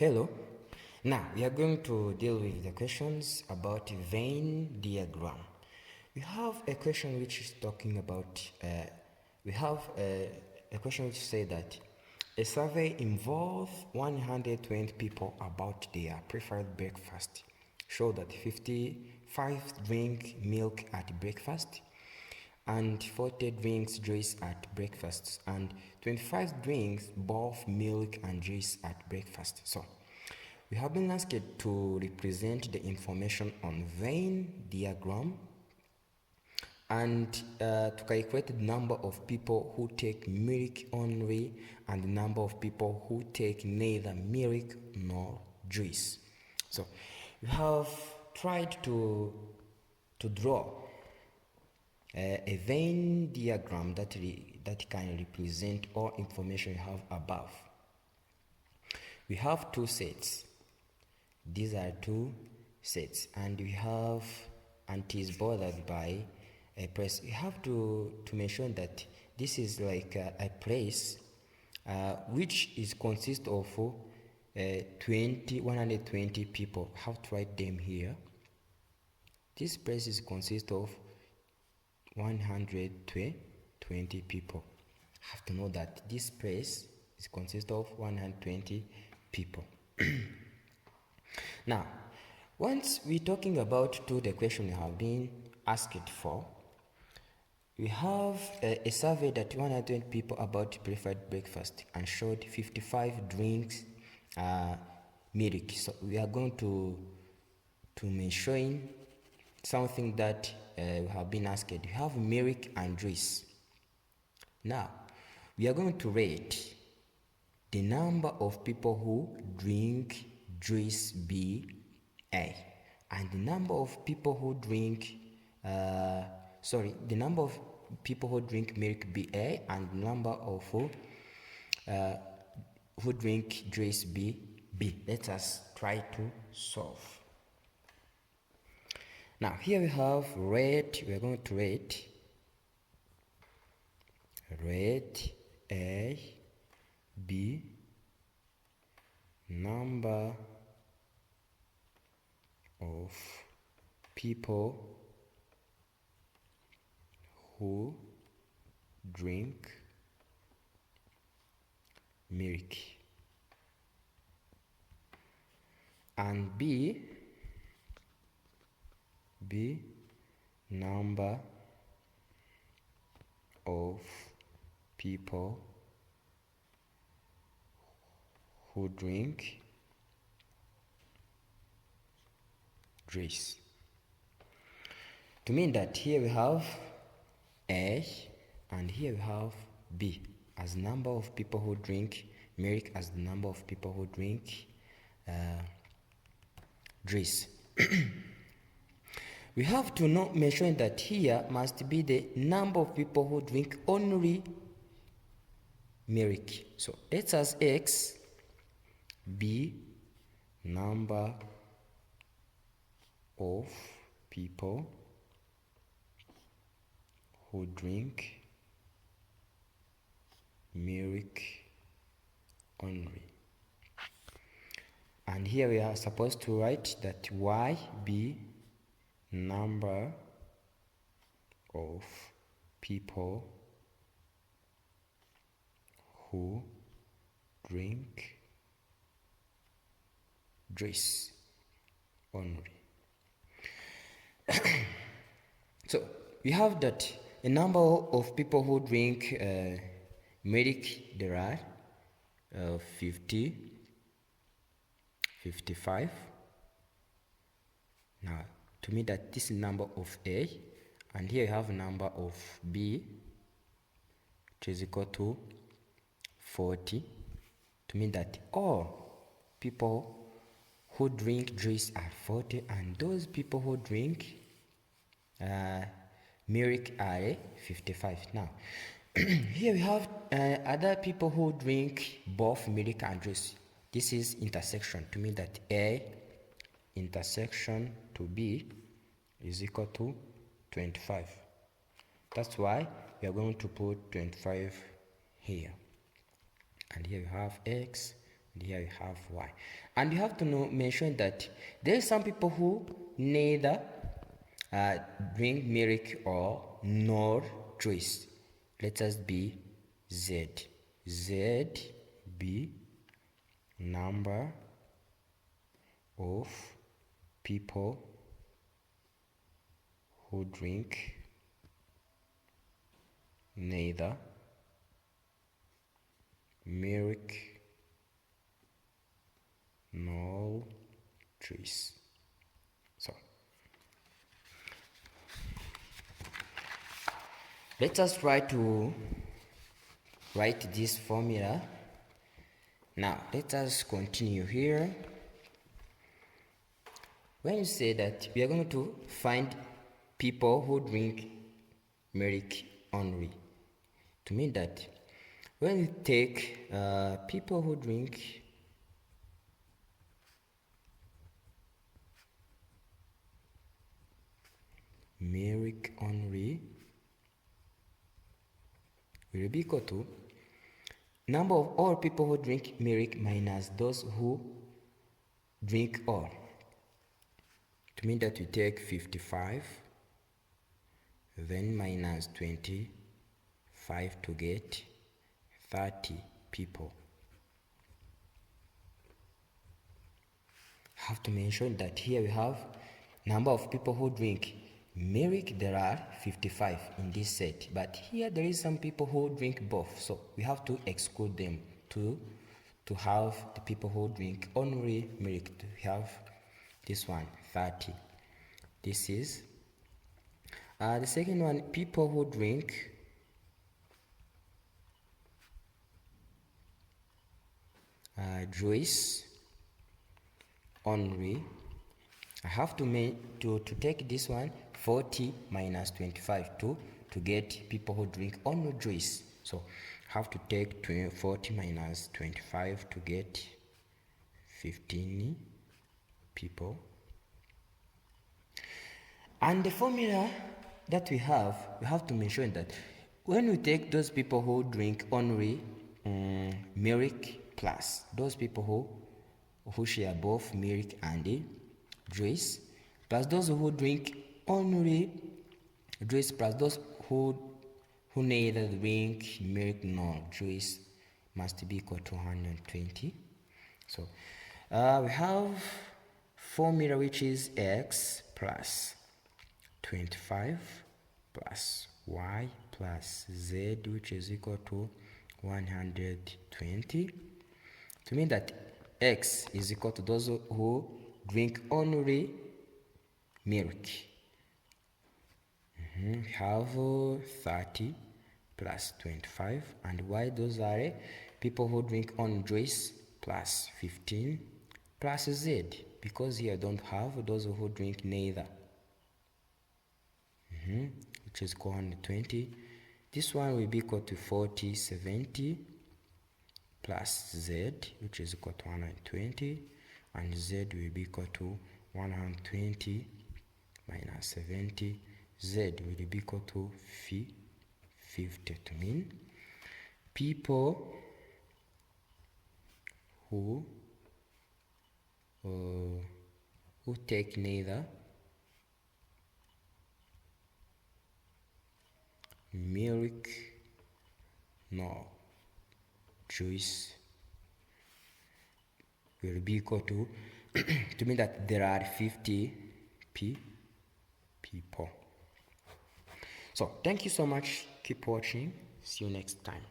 Hello. Now we are going to deal with the questions about Venn diagram. We have a question which is talking about. We have a question which says that a survey involved 120 people about their preferred breakfast. Show that 55 drink milk at breakfast, and 40 drinks juice at breakfast, and 25 drinks both milk and juice at breakfast. So we have been asked to represent the information on Venn diagram and to calculate the number of people who take milk only and the number of people who take neither milk nor juice. So we have tried to draw a Venn diagram that can represent all information we have above. We have two sets. These are two sets, and we have and is bordered by a place. We have to mention that this is like a place which is consist of 120 people. I have to write them here. This place is consist of 120 people. I have to know that this place is consist of 120 people. Now, once we're talking about the question we have been asked for, we have a survey that 120 people about preferred breakfast and showed 55 drinks milk. So we are going to mention something that we have been asked. We have milk and juice. Now, we are going to rate the number of people who drink juice B A, and the number of people who drink the number of people who drink milk B A, and the number of who drink juice B. Let us try to solve. Now here we have rate. We are going to rate A, B, number of people who drink milk, and B, number of people who drink juice. To mean that here we have A and here we have B as number of people who drink milk, as the number of people who drink juice. We have to mention that here must be the number of people who drink only milk. So it's as X, B, number of people who drink milk only. And here we are supposed to write that Y, B, number of people who drink juice only. So we have that a number of people who drink milk, there are 50, 55. Now to me that this is number of A, and here you have a number of B, which is equal to 40. To mean that all people who drink juice are 40, and those people who drink milk are 55. Now here we have other people who drink both milk and juice. This is intersection. To mean that A intersection to B is equal to 25. That's why we are going to put 25 here, and here we have X, and here we have y. And you have to mention that there are some people who neither drink milk or nor juice. Let us be z. Z be number of people who drink neither milk nor juice. So let us try to write this formula. Now let us continue here. When you say that we are going to find people who drink milk only, to mean that when you take people who drink milk only will be equal to number of all people who drink milk minus those who drink all. To mean that we take 55, then minus 25 to get 30 people. Have to mention that here we have number of people who drink milk. There are 55 in this set, but here there is some people who drink both, so we have to exclude them to have the people who drink only milk, to have this one 30. This is the second one, people who drink juice only. I have to take this one 40 minus 25 to get people who drink only juice. So I have to take 40 minus 25 to get 15 people. And the formula that we have to mention that when we take those people who drink only milk plus those people who share both milk and juice, plus those who drink only juice, plus those who neither drink milk nor juice, must be equal to 120. So we have formula which is x plus 25 plus y plus z, which is equal to 120. To mean that x is equal to those who drink only milk. We have 30 plus 25, and y, those are people who drink only juice, plus 15 plus z, because here I don't have those who drink neither, which is equal to 120. This one will be equal to 40, 70 plus z, which is equal to 120, and z will be equal to 120 minus 70. Z will be equal to 50, to mean people who take neither milk nor juice will be equal to to mean that there are 50 people. So thank you so much. Keep watching. See you next time.